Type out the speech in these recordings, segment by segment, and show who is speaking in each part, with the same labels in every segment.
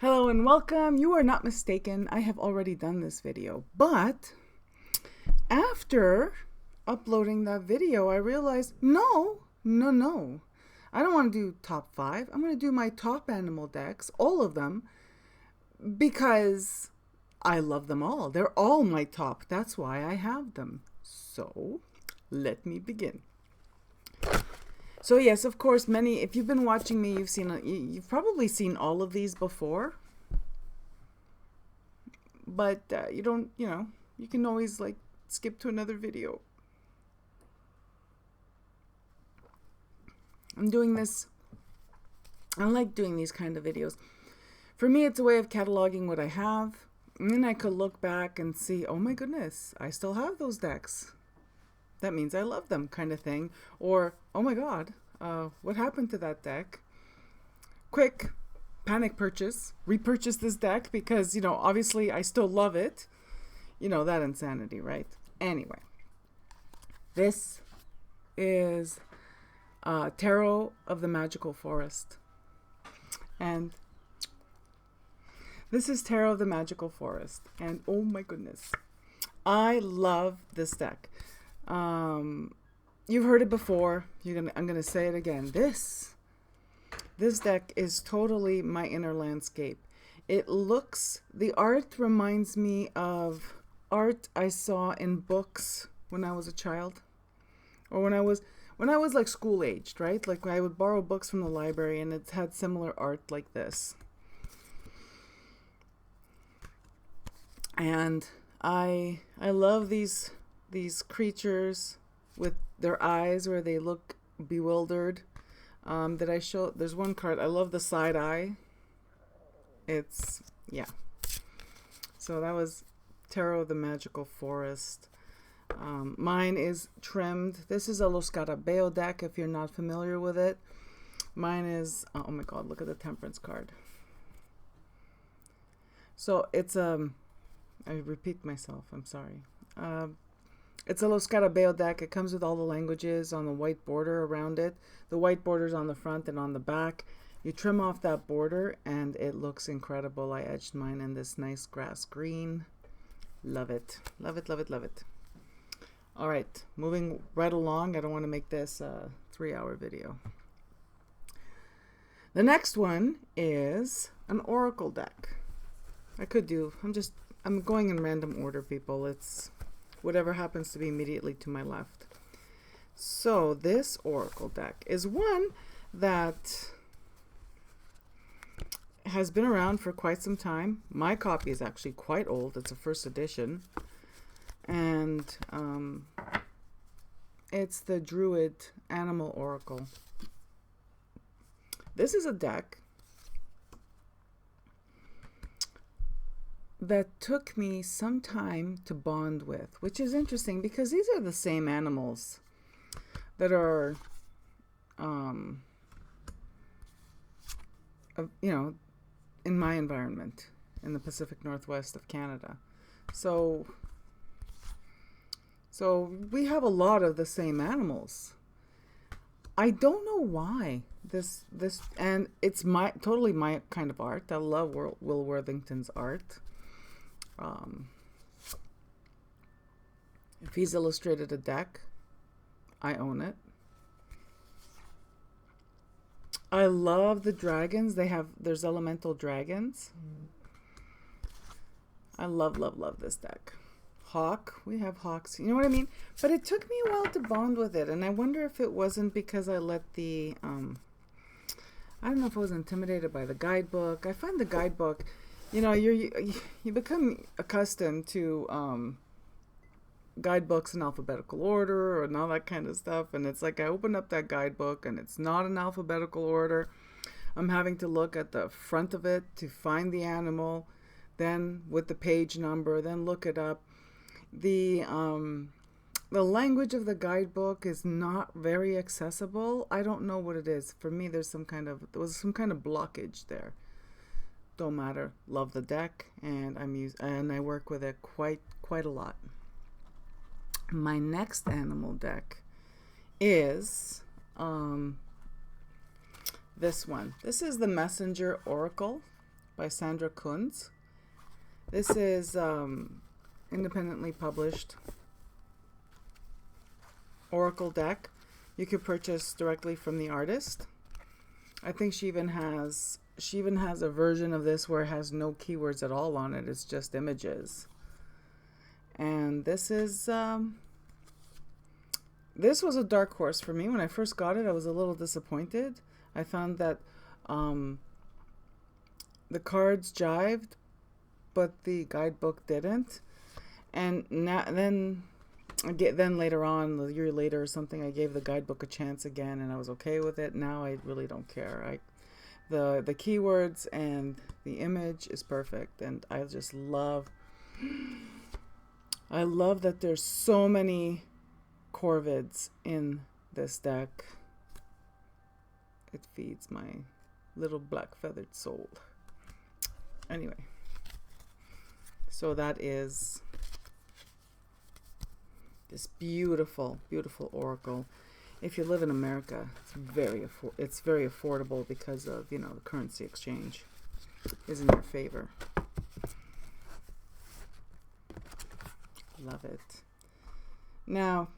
Speaker 1: Hello and welcome. You are not mistaken. I have already done this video, but after uploading that video, I realized, no. I don't want to do top 5. I'm going to do my top animal decks, all of them, because I love them all. They're all my top. That's why I have them. So let me begin. So yes, of course, if you've been watching me, you've probably seen all of these before. But you can always skip to another video. I'm doing this. I like doing these kind of videos. For me, it's a way of cataloging what I have. And then I could look back and see, oh my goodness, I still have those decks. That means I love them, kind of thing. Or, oh my god, what happened to that deck? Quick panic purchase, repurchase this deck because, obviously I still love it. That insanity, right? Anyway, this is Tarot of the Magical Forest. And this is Tarot of the Magical Forest. And oh my goodness, I love this deck. You've heard it before. I'm gonna say it again. This deck is totally my inner landscape. The art reminds me of art I saw in books when I was a child, or when I was like school aged, right? Like I would borrow books from the library, and it had similar art like this. And I love these creatures with their eyes where they look bewildered. There's one card. I love the side eye. So that was Tarot of the Magical Forest. Mine is trimmed. This is a Los Scarabeo deck if you're not familiar with it. Mine is, oh my god, look at the Temperance card. So it's, I repeat myself, I'm sorry. It's a Los Scarabeo deck. It comes with all the languages on the white border around it. The white border's on the front and on the back. You trim off that border and it looks incredible. I edged mine in this nice grass green. Love it. Love it, love it, love it. All right, moving right along. I don't want to make this a 3-hour video. The next one is an Oracle deck. I'm going in random order, people. It's whatever happens to be immediately to my left. So this Oracle deck is one that has been around for quite some time. My copy is actually quite old. It's a first edition. And it's the Druid Animal Oracle. This is a deck that took me some time to bond with, which is interesting because these are the same animals that are, in my environment in the Pacific Northwest of Canada. So we have a lot of the same animals. I don't know why this and it's totally my kind of art. I love Will Worthington's art. If he's illustrated a deck, I own it. I love the dragons. There's elemental dragons. I love this deck. Hawk, we have hawks. You know what I mean? But it took me a while to bond with it, and I wonder if it wasn't because I let I don't know if I was intimidated by the guidebook. I find the guidebook, you become accustomed to guidebooks in alphabetical order and all that kind of stuff, and it's like I open up that guidebook and it's not in alphabetical order. I'm having to look at the front of it to find the animal, then with the page number, then look it up. The language of the guidebook is not very accessible. I don't know what it is. For me, there was some kind of blockage there. Don't matter. Love the deck, and I work with it quite a lot. My next animal deck is this one. This is the Messenger Oracle, by Sandra Kunz. This is independently published Oracle deck. You could purchase directly from the artist. I think she even has a version of this where it has no keywords at all on it. It's just images. And this is this was a dark horse for me. When I first got it, I was a little disappointed. I found that the cards jived, but the guidebook didn't. And then later on, a year later or something, I gave the guidebook a chance again, and I was okay with it. Now I really don't care. The keywords and the image is perfect, and I just love. I love that there's so many corvids in this deck. It feeds my little black feathered soul. Anyway, so that is this beautiful, beautiful oracle. If you live in America, it's very affordable because of, you know, the currency exchange is in your favor. Love it. Now,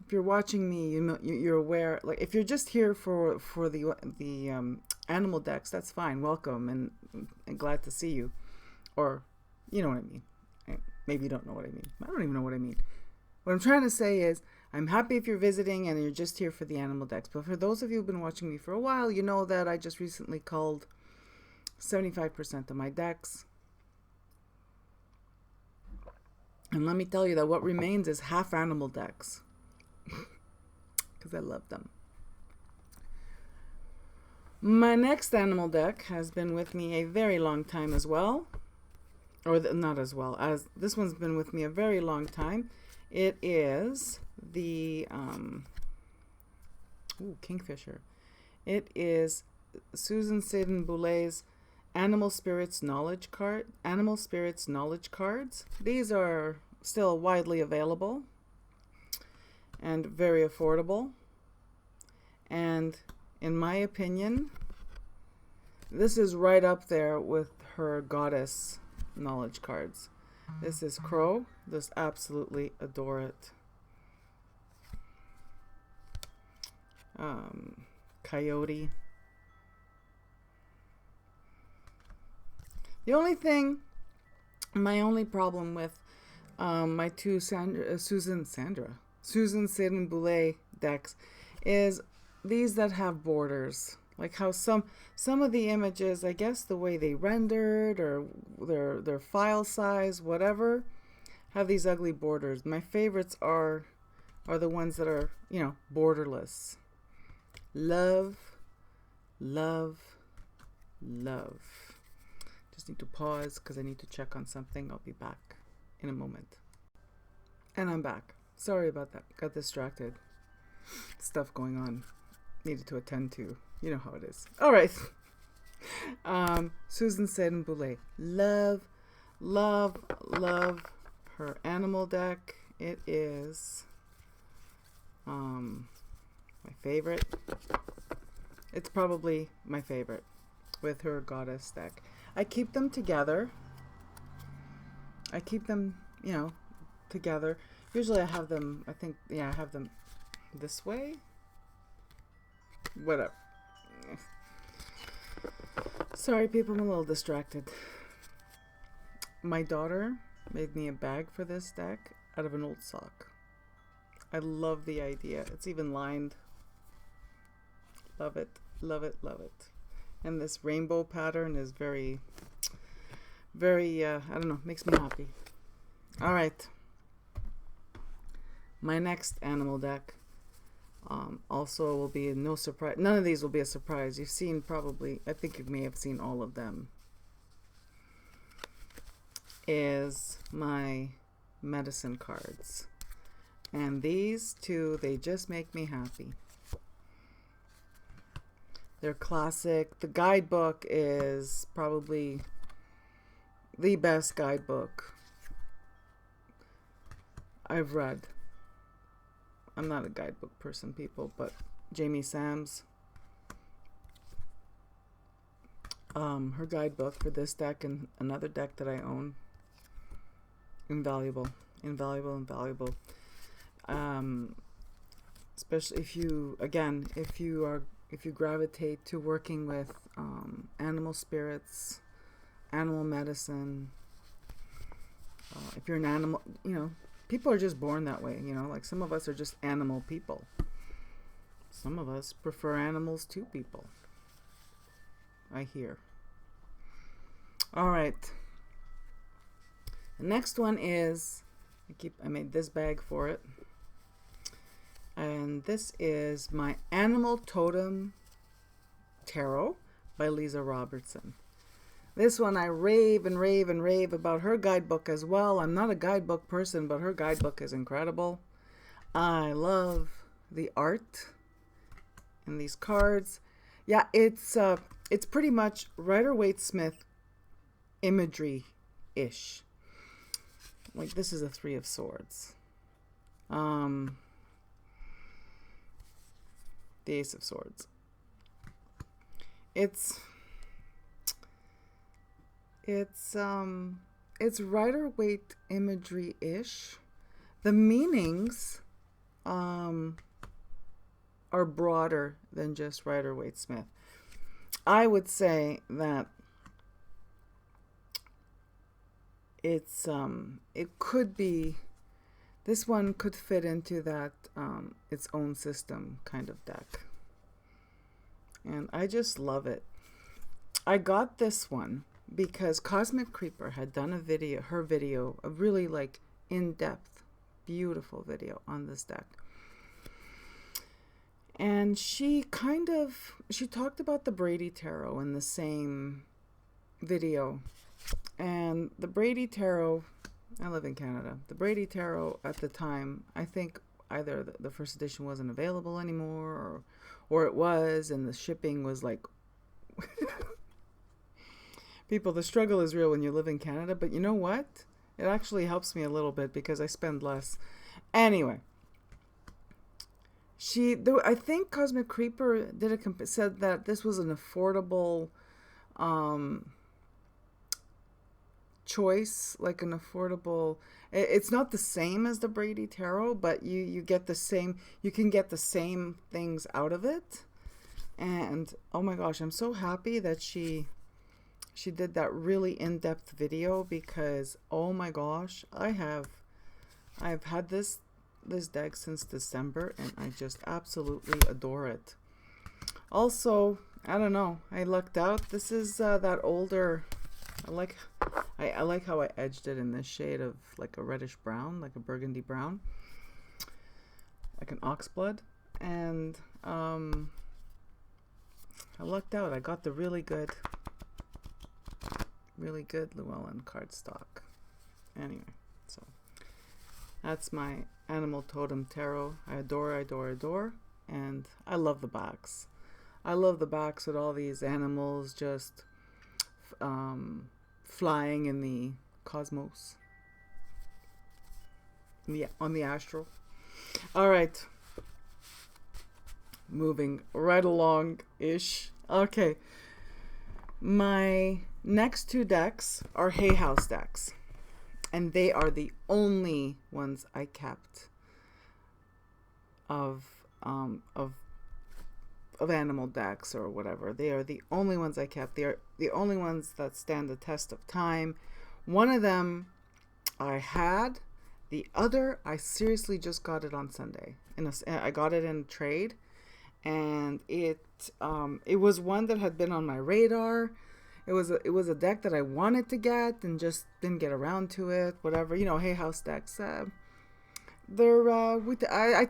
Speaker 1: if you're watching me, you're aware. Like, if you're just here for the animal decks, that's fine. Welcome and glad to see you. Or, you know what I mean. Maybe you don't know what I mean. I don't even know what I mean. What I'm trying to say is, I'm happy if you're visiting and you're just here for the animal decks. But for those of you who've been watching me for a while, you know that I just recently culled 75% of my decks. And let me tell you that what remains is half animal decks. Because I love them. My next animal deck has been with me a very long time as well. Or not as well as this one's been with me a very long time. It is the Kingfisher. It is Seddon Boulet's Animal Spirits Knowledge Cards. These are still widely available and very affordable. And in my opinion, this is right up there with her Goddess knowledge cards. This is Crow. Just absolutely adore it. Coyote. The only thing, my only problem with my two Susan Seddon Boulet decks is these that have borders. Like how some of the images, I guess the way they rendered or their file size, whatever, have these ugly borders. My favorites are the ones that are, you know, borderless. Love, love, love. Just need to pause because I need to check on something. I'll be back in a moment. And I'm back. Sorry about that. Got distracted. Stuff going on. Needed to attend to. You know how it is. All right. Susan Seddon Boulet. Love, love, love her animal deck. It is my favorite. It's probably my favorite with her Goddess deck. I keep them together. I keep them, you know, together. Usually I have them, I have them this way. Whatever. Sorry, people, I'm a little distracted. My daughter made me a bag for this deck out of an old sock. I love the idea. It's even lined. Love it, love it, love it. And this rainbow pattern is very, very, I don't know, makes me happy. All right. My next animal deck also will be no surprise. None of these will be a surprise. You've seen probably, I think you may have seen all of them. Is my medicine cards. And these two, they just make me happy. They're classic. The guidebook is probably the best guidebook I've read. I'm not a guidebook person, people, but Jamie Sam's. Her guidebook for this deck and another deck that I own. Invaluable. Invaluable, invaluable. Especially if you, again, if you gravitate to working with animal spirits, animal medicine, if you're an animal, people are just born that way, like some of us are just animal people. Some of us prefer animals to people, I hear. All right. The next one is, I made this bag for it. And this is my Animal Totem Tarot by Lisa Robertson. This one I rave and rave and rave about her guidebook as well. I'm not a guidebook person, but her guidebook is incredible. I love the art and these cards. Yeah, it's pretty much Rider-Waite-Smith imagery-ish. Like this is a 3 of Swords. The Ace of Swords. It's Rider-Waite imagery-ish. The meanings are broader than just Rider-Waite-Smith. I would say that it could be, this one could fit into that its own system kind of deck. And I just love it. I got this one because Cosmic Creeper had done a video, a really like in-depth, beautiful video on this deck. And she talked about the Brady Tarot in the same video. And the Brady Tarot, I live in Canada. The Brady Tarot at the time, I think either the first edition wasn't available anymore, or it was, and the shipping was like... People, the struggle is real when you live in Canada, but you know what? It actually helps me a little bit because I spend less. Anyway, I think Cosmic Creeper said that this was an affordable choice, like an affordable. It's not the same as the Brady Tarot, but you get the same. You can get the same things out of it. And oh my gosh, I'm so happy that she did that really in-depth video, because oh my gosh, I've had this deck since December and I just absolutely adore it. Also, I don't know, I lucked out. This is that older, I like how I edged it in this shade of like a reddish brown, like a burgundy brown, like an oxblood. And I lucked out. I got the really good Llewellyn cardstock. Anyway, so that's my Animal Totem Tarot. I adore, and I love the backs. I love the backs with all these animals just flying in the cosmos. Yeah, on the astral. All right. Moving right along-ish. Okay. My next two decks are Hay House decks. And they are the only ones I kept of animal decks or whatever. They are the only ones I kept. They are the only ones that stand the test of time. One of them I had. The other, I seriously just got it on Sunday. I got it in trade. And it was one that had been on my radar. It was a deck that I wanted to get and just didn't get around to it. Whatever, Hay House decks. I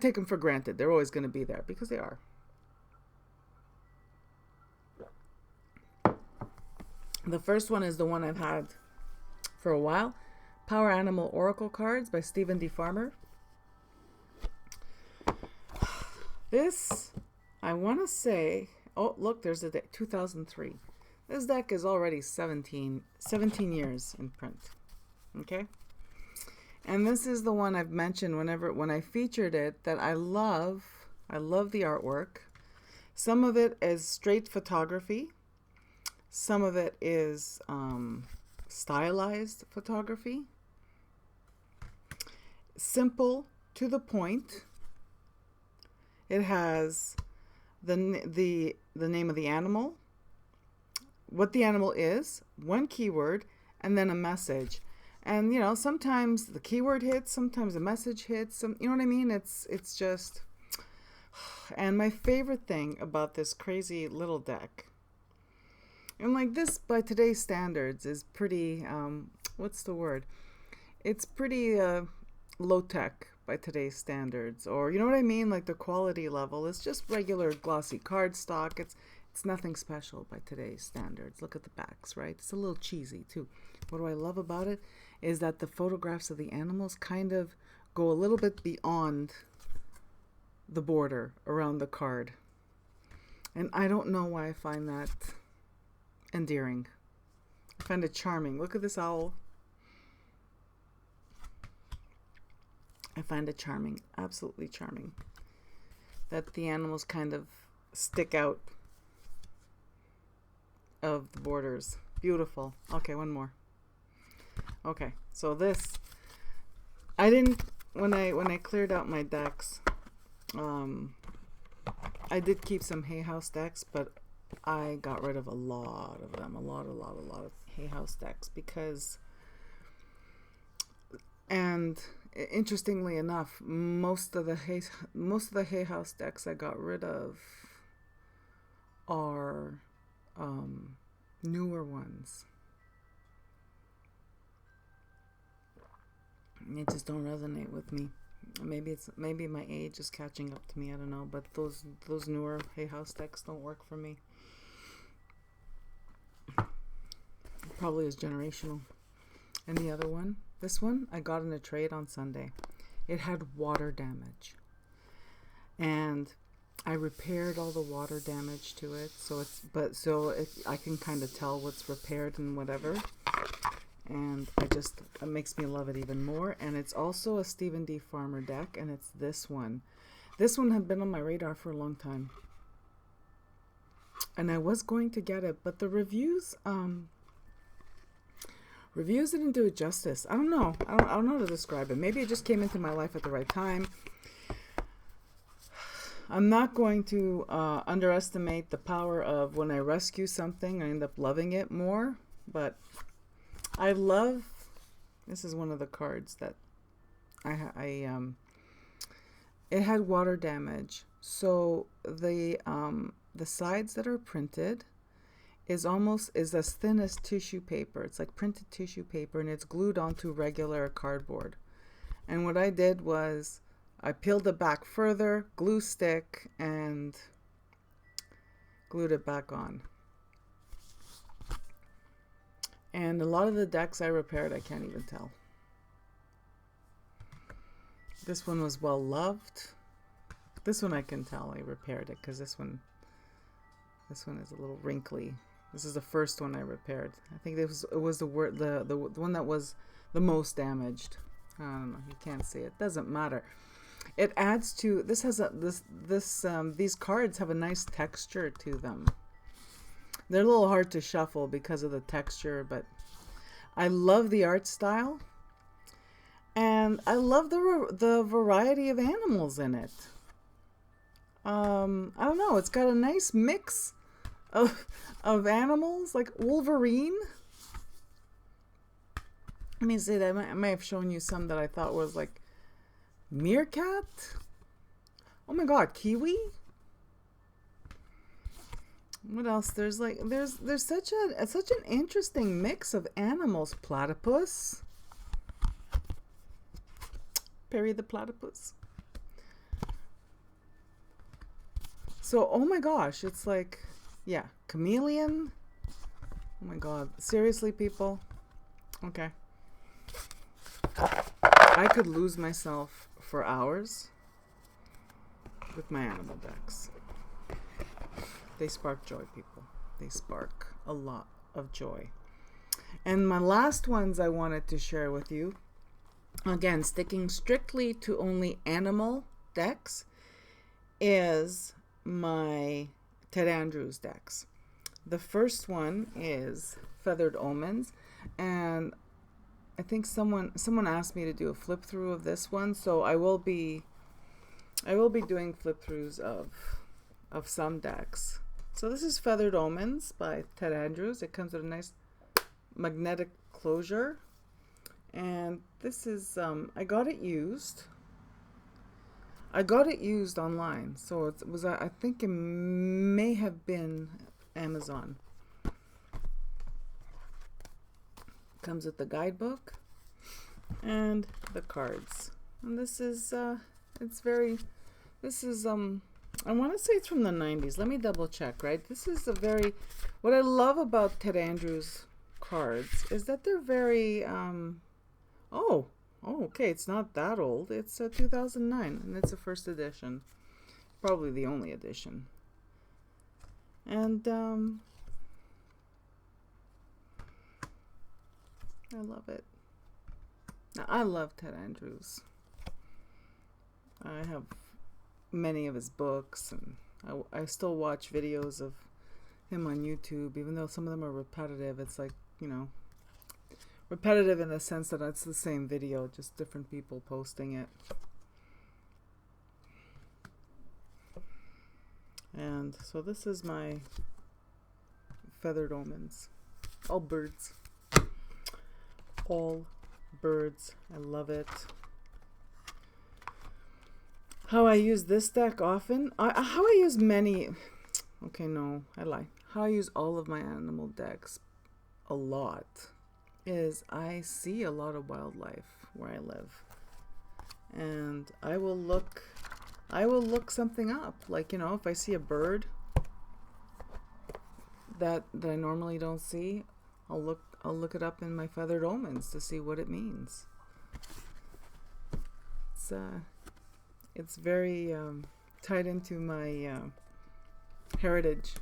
Speaker 1: take them for granted. They're always going to be there because they are. The first one is the one I've had for a while. Power Animal Oracle cards by Stephen D. Farmer. This, I want to say, oh look, there's a deck, 2003. This deck is already 17 years in print. Okay? And this is the one I've mentioned when I featured it, that I love the artwork. Some of it is straight photography. Some of it is stylized photography. Simple, to the point. It has the name of the animal, what the animal is, one keyword, and then a message. And you know, sometimes the keyword hits, sometimes the message hits. You know what I mean? It's just. And my favorite thing about this crazy little deck, and like this by today's standards, is pretty. What's the word? It's pretty low tech by today's standards, or you know what I mean, like the quality level is just regular glossy cardstock. It's nothing special by today's standards. Look at the backs, right? It's a little cheesy too. What do I love about it is that the photographs of the animals kind of go a little bit beyond the border around the card, and I don't know why I find that endearing. I find it charming. Look at this owl. I find it charming, absolutely charming, that the animals kind of stick out of the borders. Beautiful. Okay, one more. Okay, so this, I didn't, when I cleared out my decks, I did keep some Hay House decks, but I got rid of a lot of them, a lot of Hay House decks, because, and interestingly enough, most of the Hay House decks I got rid of are newer ones. They just don't resonate with me. Maybe my age is catching up to me. I don't know, but those newer Hay House decks don't work for me. Probably is generational. And the other one, this one, I got in a trade on Sunday. It had water damage, and I repaired all the water damage to it. I can kind of tell what's repaired and whatever. And it makes me love it even more. And it's also a Stephen D. Farmer deck, and it's this one. This one had been on my radar for a long time, and I was going to get it, but the reviews didn't do it justice. I don't know. I don't know how to describe it. Maybe it just came into my life at the right time. I'm not going to underestimate the power of when I rescue something, I end up loving it more. But this is one of the cards that it had water damage. So the sides that are printed is as thin as tissue paper. It's like printed tissue paper, and it's glued onto regular cardboard. And what I did was I peeled it back further, glue stick, and glued it back on. And a lot of the decks I repaired, I can't even tell. This one was well loved. This one I can tell I repaired it, because this one is a little wrinkly. This is the first one I repaired. I think it was the one that was the most damaged. I don't know. You can't see it. Doesn't matter. It adds to this. These cards have a nice texture to them. They're a little hard to shuffle because of the texture, but I love the art style, and I love the variety of animals in it. I don't know. It's got a nice mix of animals, like Wolverine. Let me see that. I may have shown you some that I thought was like meerkat. Oh my god, kiwi. What else? There's such an interesting mix of animals. Platypus. Perry the platypus. So, oh my gosh, it's like, yeah, chameleon. Oh my god, seriously, people. Okay. I could lose myself for hours with my animal decks. They spark joy, people. They spark a lot of joy. And my last ones I wanted to share with you, again, sticking strictly to only animal decks, is my Ted Andrews decks. The first one is Feathered Omens, and I think someone asked me to do a flip through of this one, so I will be doing flip throughs of some decks. So this is Feathered Omens by Ted Andrews. It comes with a nice magnetic closure, and this is I got it used. I got it used online, so it was, I think it may have been Amazon. Comes with the guidebook and the cards, and this is I want to say it's from the 90s. Let me double check. Right, this is what I love about Ted Andrews cards is that they're very okay, it's not that old. It's 2009, and it's a first edition, probably the only edition. And I love it. Now, I love Ted Andrews. I have many of his books, and I still watch videos of him on YouTube, even though some of them are repetitive. It's like, repetitive in the sense that it's the same video, just different people posting it. And so this is my Feathered Omens. All birds. All birds. I love it. How I use this deck often? How I use many... Okay, no, I lie. How I use all of my animal decks a lot is I see a lot of wildlife where I live. And I will look something up. Like, if I see a bird that I normally don't see, I'll look it up in my Feathered Omens to see what it means. It's very tied into my heritage,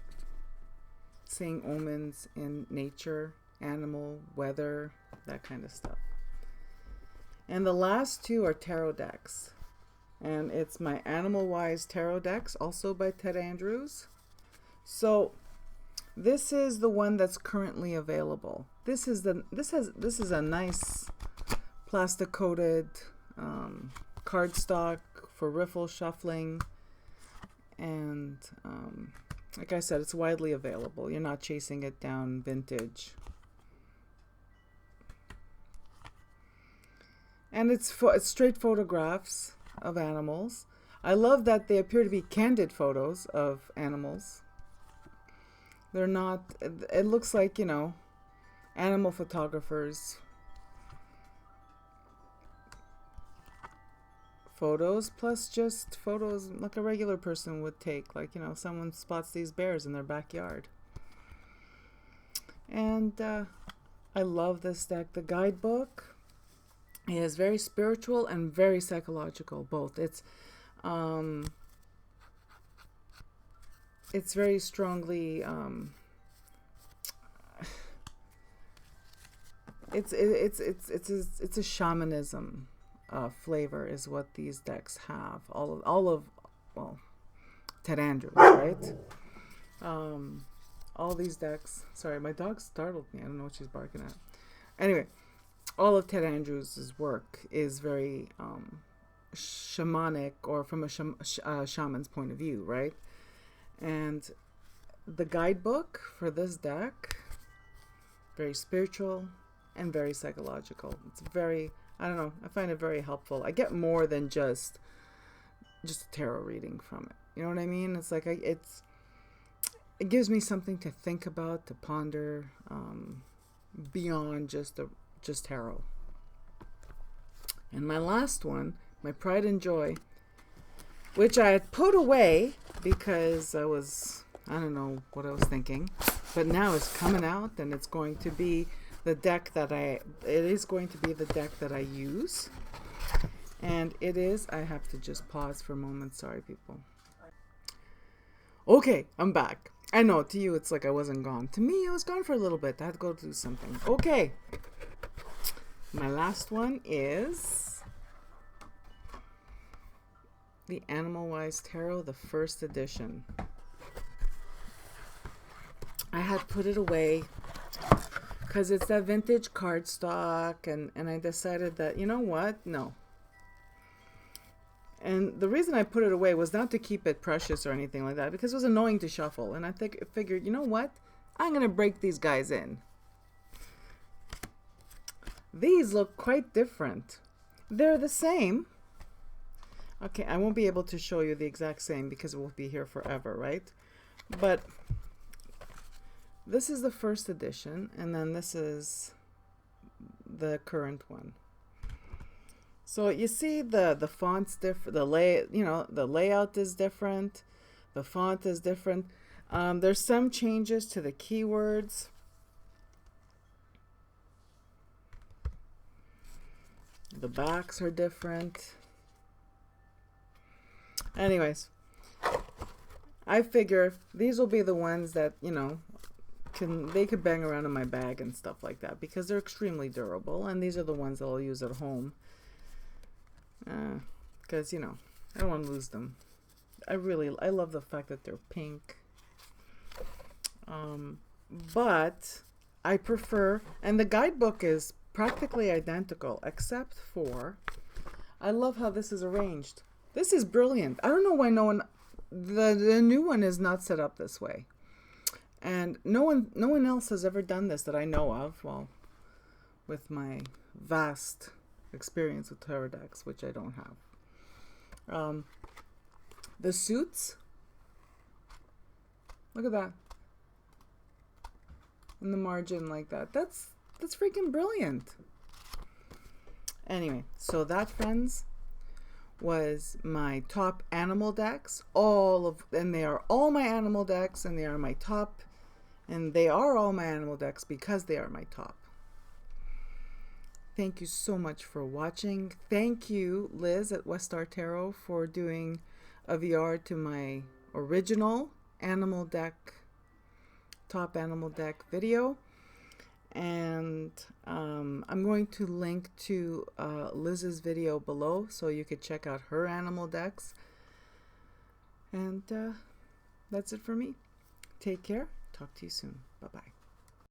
Speaker 1: seeing omens in nature, animal, weather, that kind of stuff. And the last two are tarot decks. And it's my Animal Wise tarot decks, also by Ted Andrews. So this is the one that's currently available. This is a nice plastic coated cardstock for riffle shuffling, and like I said, it's widely available. You're not chasing it down vintage. And it's straight photographs of animals. I love that they appear to be candid photos of animals. They're not, it looks like, animal photographers' photos, plus just photos like a regular person would take. Like, someone spots these bears in their backyard. And I love this deck. The guidebook is very spiritual and very psychological, both. It's very strongly it's a shamanism flavor is what these decks have. All of Ted Andrews, right? All these decks. Sorry, my dog startled me. I don't know what she's barking at. Anyway, all of Ted Andrews' work is very shamanic, or from a shaman's point of view, right? And the guidebook for this deck, very spiritual and very psychological. It's very, I don't know, I find it very helpful. I get more than just a tarot reading from it. You know what I mean? It's like it gives me something to think about, to ponder, beyond just tarot. And my last one, my Pride and Joy, which I had put away because I don't know what I was thinking, but now it's coming out, and it's going to be the deck that I use. And it is, I have to just pause for a moment. Sorry, people. Okay, I'm back. I know, to you, it's like I wasn't gone. To me, I was gone for a little bit. I had to go do something. Okay. My last one is the Animal Wise Tarot, the first edition. I had put it away because it's that vintage cardstock, and I decided that, you know what, no. And the reason I put it away was not to keep it precious or anything like that, because it was annoying to shuffle. And I figured, you know what, I'm going to break these guys in. These look quite different. They're the same. Okay, I won't be able to show you the exact same because it won't be here forever, right? But this is the first edition, and then this is the current one. So you see the font's different, the layout is different, the font is different. There's some changes to the keywords. The backs are different. Anyways, I figure these will be the ones that, you know, they could bang around in my bag and stuff like that, because they're extremely durable, and these are the ones that I'll use at home. Because, you know, I don't want to lose them. I love the fact that they're pink. But I prefer, and the guidebook is practically identical, except for, I love how this is arranged. This is brilliant. I don't know why no one, the new one is not set up this way. And no one else has ever done this that I know of. Well, with my vast experience with tarot decks, which I don't have. The suits, look at that, in the margin like that. That's freaking brilliant. Anyway, so that, friends, was my top animal decks. And they are all my animal decks, and they are my top, and they are all my animal decks because they are my top. Thank you so much for watching. Thank you, Liz at West Star Tarot, for doing a VR to my original animal deck, top animal deck video. And I'm going to link to Liz's video below so you could check out her animal decks. And that's it for me. Take care. Talk to you soon. Bye-bye.